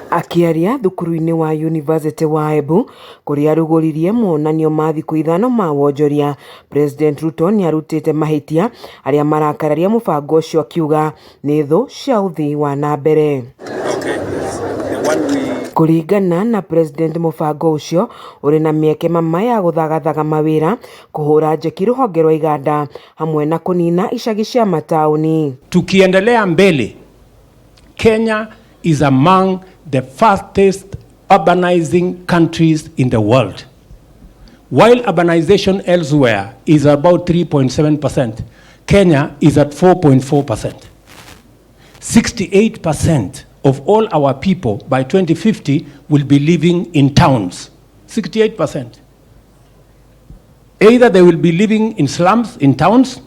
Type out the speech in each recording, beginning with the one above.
Akiaria thukuru-ini wa University wa Embu kuria ruguririe monanio ma thiku ithano ma wonjoria, President Ruto ni arutite mahitia aria marakararia mubango ucio akiuga ni thu cia uthii wa na mbere. Kuringana na President, mubango ucio uri na mieke mama ya guthagathaga mawira, kuhura njeki ruhonge rwa iganda hamwe na kunina icagi cia matauni. Tukiendelea mbele, Kenya is among the fastest urbanizing countries in the world. While urbanization elsewhere is about 3.7%, Kenya is at 4.4%. 68% of all our people by 2050 will be living in towns. 68%. Either they will be living in slums in towns,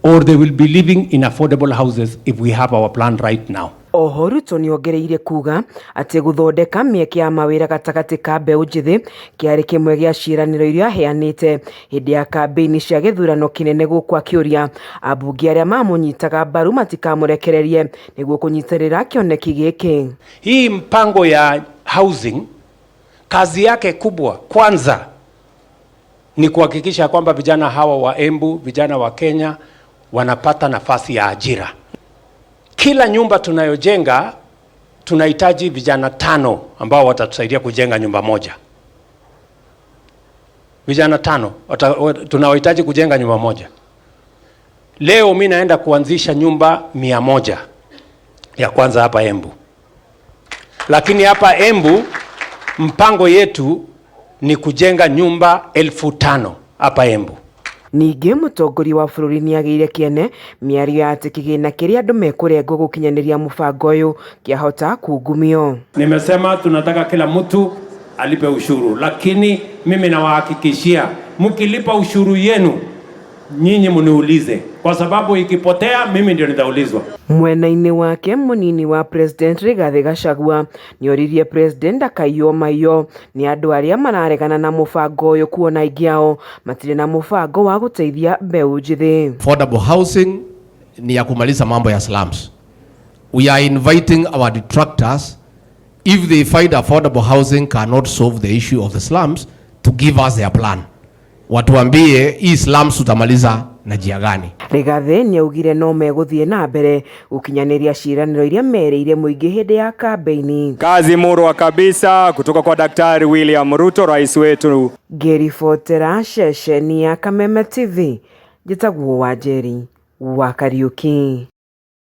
or they will be living in affordable houses if we have our plan right now. Oho Ruto ni ongereire kuga ati guthondeka mieke ya mawira gatagati ka mbeu njithi kiari kimwe gia ciraniro iria heanite hindi ya kambeini cia githurano kinene guku Akiaria abunge aria mamunyitaga mbaru matikamurekererie niguo kunyitirira kioneki giki. Hii mpango ya housing, kazi yake kubwa kwanza ni kuhakikisha kwamba vijana hawa wa Embu, vijana wa Kenya wanapata nafasi ya ajira. Kila nyumba tunayojenga tunahitaji vijana 5 ambao watatusaidia kujenga nyumba moja. Vijana 5 tunahitaji kujenga nyumba moja. Leo mimi naenda kuanzisha nyumba 100 ya kwanza hapa Embu. Lakini hapa Embu mpango yetu ni kujenga nyumba 5,000 hapa Embu. Ningi Mutongoria wa bururi ni ageire kiene miario ati kigina kiria andu mekurengwo gukinyaniria mubango uyu kiahota kungumio. Nimesema tunataka kila mtu alipe ushuru, lakini mimi nawahakikishia mkilipa ushuru yenu nyinyi mniulize, kwa sababu ikipotea mimi ndio nitaulizwa. Mwena-ini wake munini wa President Rigathi Gachagua ni oririe President akaiyo maiyo ni andu aria mararegana na mubango uyu kuona ingiao matire na mubango wa guteithia mbeu njithi. Affordable housing ni ya kumaliza mambo ya slums. We are inviting our detractors, if they find affordable housing cannot solve the issue of the slums, to give us their plan. Watuambie hii slums utamaliza na njia gani. Rigathi ni augire no meguthie na mbere gukinyaniria ciraniro iria mereire muingi hindi ya kambeini. Kazi murwa kabisa kutoka kwa Daktari William Ruto, rais wetu. Gerifotera shesheni ya Kameme TV, Jitagwo Wajeri wa Kariuki.